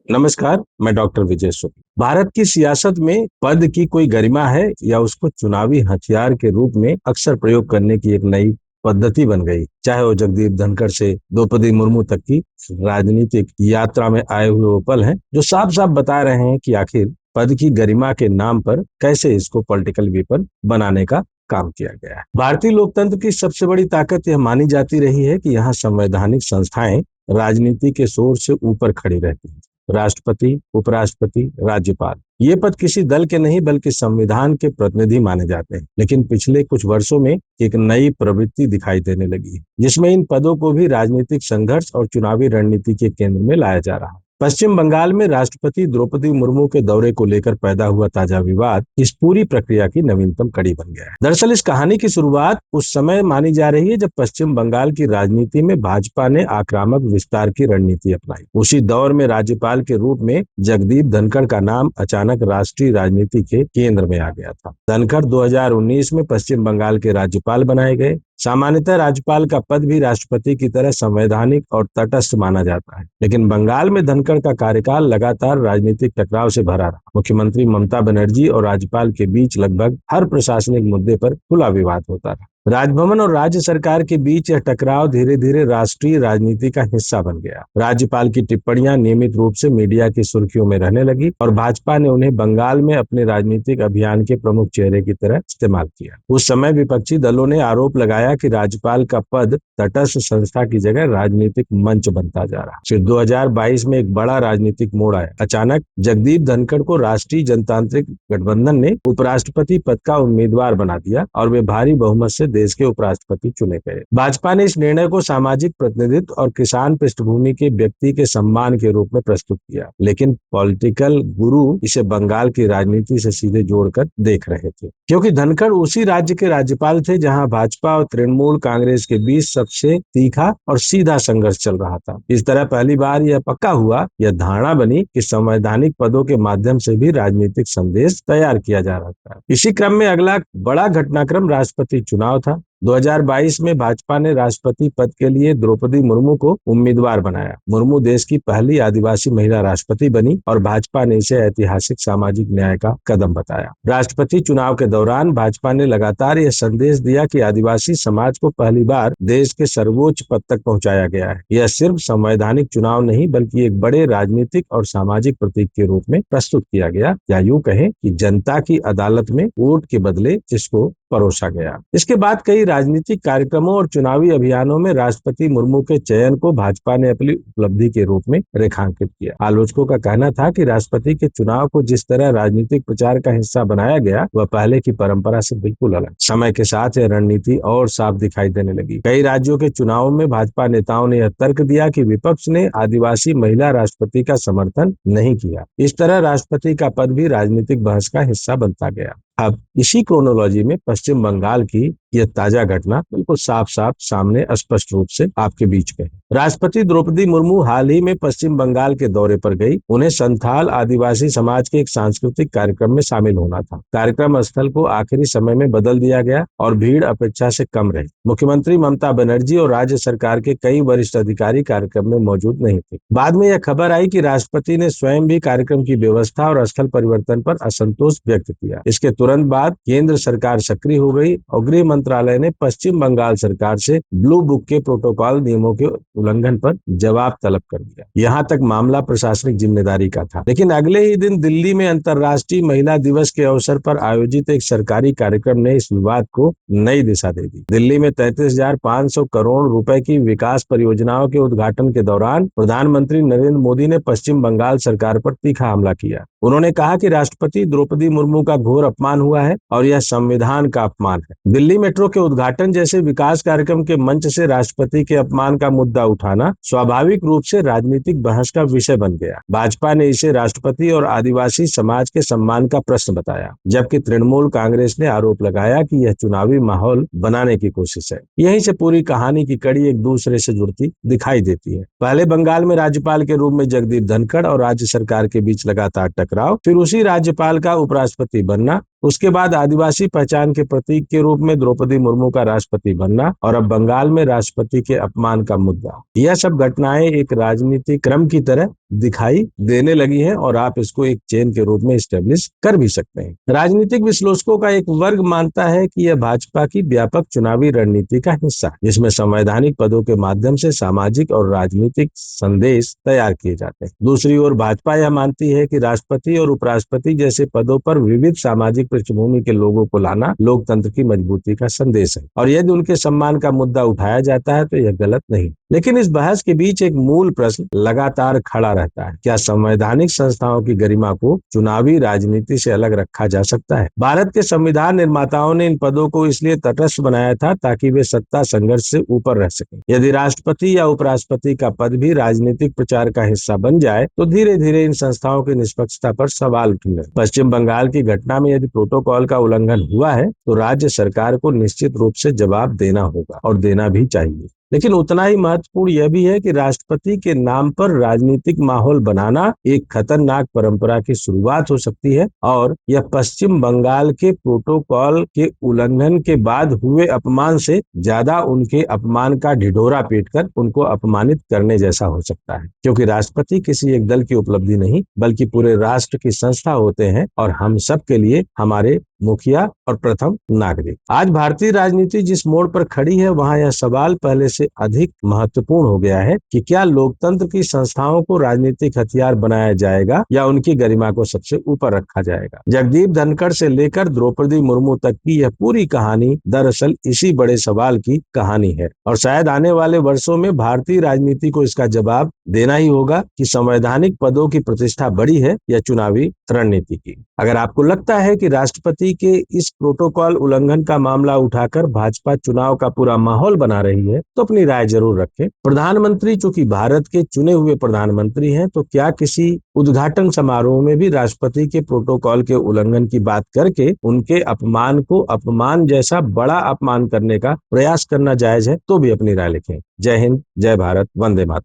नमस्कार, मैं डॉक्टर विजय शुक्ल। भारत की सियासत में पद की कोई गरिमा है या उसको चुनावी हथियार के रूप में अक्सर प्रयोग करने की एक नई पद्धति बन गई। चाहे वो जगदीप धनखड़ से द्रौपदी मुर्मू तक की राजनीतिक यात्रा में आए हुए वो पल हैं, जो साफ साफ बता रहे हैं कि आखिर पद की गरिमा के नाम पर कैसे इसको पॉलिटिकल वेपन बनाने का काम किया गया है। भारतीय लोकतंत्र की सबसे बड़ी ताकत यह मानी जाती रही है कि यहाँ संवैधानिक संस्थाएं राजनीति के शोर से ऊपर खड़ी रहती हैं। राष्ट्रपति, उपराष्ट्रपति, राज्यपाल, ये पद किसी दल के नहीं बल्कि संविधान के प्रतिनिधि माने जाते हैं। लेकिन पिछले कुछ वर्षों में एक नई प्रवृत्ति दिखाई देने लगी है, जिसमें इन पदों को भी राजनीतिक संघर्ष और चुनावी रणनीति के केंद्र में लाया जा रहा है। पश्चिम बंगाल में राष्ट्रपति द्रौपदी मुर्मू के दौरे को लेकर पैदा हुआ ताजा विवाद इस पूरी प्रक्रिया की नवीनतम कड़ी बन गया है। दरअसल इस कहानी की शुरुआत उस समय मानी जा रही है जब पश्चिम बंगाल की राजनीति में भाजपा ने आक्रामक विस्तार की रणनीति अपनाई। उसी दौर में राज्यपाल के रूप में जगदीप धनखड़ का नाम अचानक राष्ट्रीय राजनीति के केंद्र में आ गया था। धनखड़ 2019 में पश्चिम बंगाल के राज्यपाल बनाए गए। सामान्यतः राज्यपाल का पद भी राष्ट्रपति की तरह संवैधानिक और तटस्थ माना जाता है, लेकिन बंगाल में धनखड़ का कार्यकाल लगातार राजनीतिक टकराव से भरा रहा। मुख्यमंत्री ममता बनर्जी और राज्यपाल के बीच लगभग हर प्रशासनिक मुद्दे पर खुला विवाद होता रहा। राजभवन और राज्य सरकार के बीच यह टकराव धीरे धीरे राष्ट्रीय राजनीति का हिस्सा बन गया। राज्यपाल की टिप्पणियां नियमित रूप से मीडिया की सुर्खियों में रहने लगी और भाजपा ने उन्हें बंगाल में अपने राजनीतिक अभियान के प्रमुख चेहरे की तरह इस्तेमाल किया। उस समय विपक्षी दलों ने आरोप लगाया कि राज्यपाल का पद तटस्थ संस्था की जगह राजनीतिक मंच बनता जा रहा। फिर 2022 में एक बड़ा राजनीतिक मोड़ आया। अचानक जगदीप धनखड़ को राष्ट्रीय जनतांत्रिक गठबंधन ने उपराष्ट्रपति पद का उम्मीदवार बना दिया और वे भारी बहुमत से देश के उपराष्ट्रपति चुने गए। भाजपा ने इस निर्णय को सामाजिक प्रतिनिधित्व और किसान पृष्ठभूमि के व्यक्ति के सम्मान के रूप में प्रस्तुत किया, लेकिन पॉलिटिकल गुरु इसे बंगाल की राजनीति से सीधे जोड़कर देख रहे थे, क्योंकि धनखड़ उसी राज्य के राज्यपाल थे जहां भाजपा और तृणमूल कांग्रेस के बीच सबसे तीखा और सीधा संघर्ष चल रहा था। इस तरह पहली बार यह पक्का हुआ, यह धारणा बनी कि संवैधानिक पदों के माध्यम से भी राजनीतिक संदेश तैयार किया जा रहा था। इसी क्रम में अगला बड़ा घटनाक्रम राष्ट्रपति चुनाव था। 2022 में भाजपा ने राष्ट्रपति पद के लिए द्रौपदी मुर्मू को उम्मीदवार बनाया। मुर्मू देश की पहली आदिवासी महिला राष्ट्रपति बनी और भाजपा ने इसे ऐतिहासिक सामाजिक न्याय का कदम बताया। राष्ट्रपति चुनाव के दौरान भाजपा ने लगातार यह संदेश दिया कि आदिवासी समाज को पहली बार देश के सर्वोच्च पद तक पहुंचाया गया है। यह सिर्फ संवैधानिक चुनाव नहीं बल्कि एक बड़े राजनीतिक और सामाजिक प्रतीक के रूप में प्रस्तुत किया गया, या यूं कहें कि जनता की अदालत में वोट के बदले इसको परोसा गया। इसके बाद कई राजनीतिक कार्यक्रमों और चुनावी अभियानों में राष्ट्रपति मुर्मू के चयन को भाजपा ने अपनी उपलब्धि के रूप में रेखांकित किया। आलोचकों का कहना था कि राष्ट्रपति के चुनाव को जिस तरह राजनीतिक प्रचार का हिस्सा बनाया गया वह पहले की परंपरा से बिल्कुल अलग। समय के साथ यह रणनीति और साफ दिखाई देने लगी। कई राज्यों के चुनावों में भाजपा नेताओं ने यह तर्क दिया कि विपक्ष ने आदिवासी महिला राष्ट्रपति का समर्थन नहीं किया। इस तरह राष्ट्रपति का पद भी राजनीतिक बहस का हिस्सा बनता गया। अब इसी क्रोनोलॉजी में पश्चिम बंगाल की यह ताजा घटना बिल्कुल साफ साफ सामने स्पष्ट रूप से आपके बीच में है। राष्ट्रपति द्रौपदी मुर्मू हाल ही में पश्चिम बंगाल के दौरे पर गई। उन्हें संथाल आदिवासी समाज के एक सांस्कृतिक कार्यक्रम में शामिल होना था। कार्यक्रम स्थल को आखिरी समय में बदल दिया गया और भीड़ अपेक्षा से कम रही। मुख्यमंत्री ममता बनर्जी और राज्य सरकार के कई वरिष्ठ अधिकारी कार्यक्रम में मौजूद नहीं थे। बाद में यह खबर आई कि राष्ट्रपति ने स्वयं भी कार्यक्रम की व्यवस्था और स्थल परिवर्तन पर असंतोष व्यक्त किया। इसके तुरंत बाद केंद्र सरकार सक्रिय हो गई और गृह मंत्रालय ने पश्चिम बंगाल सरकार से ब्लू बुक के प्रोटोकॉल नियमों के उल्लंघन पर जवाब तलब कर दिया। यहाँ तक मामला प्रशासनिक जिम्मेदारी का था, लेकिन अगले ही दिन दिल्ली में अंतर्राष्ट्रीय महिला दिवस के अवसर पर आयोजित एक सरकारी कार्यक्रम ने इस विवाद को नई दिशा दे दी। दिल्ली में 33,500 करोड़ रुपए की विकास परियोजनाओं के उद्घाटन के दौरान प्रधानमंत्री नरेंद्र मोदी ने पश्चिम बंगाल सरकार पर तीखा हमला किया। उन्होंने कहा कि राष्ट्रपति द्रौपदी मुर्मू का घोर अपमान हुआ है और यह संविधान का अपमान है। दिल्ली मेट्रो के उद्घाटन जैसे विकास कार्यक्रम के मंच से राष्ट्रपति के अपमान का मुद्दा उठाना स्वाभाविक रूप से राजनीतिक बहस का विषय बन गया। भाजपा ने इसे राष्ट्रपति और आदिवासी समाज के सम्मान का प्रश्न बताया, जबकि तृणमूल कांग्रेस ने आरोप लगाया कि यह चुनावी माहौल बनाने की कोशिश है। यहीं से पूरी कहानी की कड़ी एक दूसरे से जुड़ती दिखाई देती है। पहले बंगाल में राज्यपाल के रूप में जगदीप धनखड़ और राज्य सरकार के बीच लगातार टकराव, फिर उसी राज्यपाल का उपराष्ट्रपति बनना, उसके बाद आदिवासी पहचान के प्रतीक के रूप में द्रौपदी मुर्मू का राष्ट्रपति बनना और अब बंगाल में राष्ट्रपति के अपमान का मुद्दा, यह सब घटनाएं एक राजनीतिक क्रम की तरह दिखाई देने लगी है और आप इसको एक चेन के रूप में स्टेब्लिश कर भी सकते हैं। राजनीतिक विश्लेषकों का एक वर्ग मानता है कि यह भाजपा की व्यापक चुनावी रणनीति का हिस्सा है, जिसमें संवैधानिक पदों के माध्यम से सामाजिक और राजनीतिक संदेश तैयार किए जाते हैं। दूसरी ओर भाजपा यह मानती है कि राष्ट्रपति और उपराष्ट्रपति जैसे पदों पर विविध सामाजिक पृष्ठभूमि के लोगों को लाना लोकतंत्र की मजबूती का संदेश है और यदि उनके सम्मान का मुद्दा उठाया जाता है तो यह गलत नहीं। लेकिन इस बहस के बीच एक मूल प्रश्न लगातार खड़ा रहता है, क्या संवैधानिक संस्थाओं की गरिमा को चुनावी राजनीति से अलग रखा जा सकता है? भारत के संविधान निर्माताओं ने इन पदों को इसलिए तटस्थ बनाया था ताकि वे सत्ता संघर्ष से ऊपर रह सकें। यदि राष्ट्रपति या उपराष्ट्रपति का पद भी राजनीतिक प्रचार का हिस्सा बन जाए तो धीरे धीरे इन संस्थाओं की निष्पक्षता पर सवाल उठेंगे। पश्चिम बंगाल की घटना में यदि प्रोटोकॉल का उल्लंघन हुआ है तो राज्य सरकार को निश्चित रूप से जवाब देना होगा और देना भी चाहिए। लेकिन उतना ही महत्वपूर्ण यह भी है कि राष्ट्रपति के नाम पर राजनीतिक माहौल बनाना एक खतरनाक परंपरा की शुरुआत हो सकती है और यह पश्चिम बंगाल के प्रोटोकॉल के उल्लंघन के बाद हुए अपमान से ज्यादा उनके अपमान का ढिढोरा पीटकर उनको अपमानित करने जैसा हो सकता है, क्योंकि राष्ट्रपति किसी एक दल की उपलब्धि नहीं बल्कि पूरे राष्ट्र की संस्था होते हैं और हम सब के लिए हमारे मुखिया और प्रथम नागरिक। आज भारतीय राजनीति जिस मोड़ पर खड़ी है वहां यह सवाल पहले से अधिक महत्वपूर्ण हो गया है कि क्या लोकतंत्र की संस्थाओं को राजनीतिक हथियार बनाया जाएगा या उनकी गरिमा को सबसे ऊपर रखा जाएगा। जगदीप धनखड़ से लेकर द्रौपदी मुर्मू तक की यह पूरी कहानी दरअसल इसी बड़े सवाल की कहानी है और शायद आने वाले वर्षों में भारतीय राजनीति को इसका जवाब देना ही होगा कि संवैधानिक पदों की प्रतिष्ठा बड़ी है या चुनावी रणनीति की। अगर आपको लगता है कि राष्ट्रपति के इस प्रोटोकॉल उल्लंघन का मामला उठाकर भाजपा चुनाव का पूरा माहौल बना रही है तो अपनी राय जरूर रखें। प्रधानमंत्री चूंकि भारत के चुने हुए प्रधानमंत्री हैं तो क्या किसी उद्घाटन समारोह में भी राष्ट्रपति के प्रोटोकॉल के उल्लंघन की बात करके उनके अपमान को अपमान जैसा बड़ा अपमान करने का प्रयास करना जायज है? तो भी अपनी राय लिखें। जय हिंद, जय भारत, वंदे मातरम।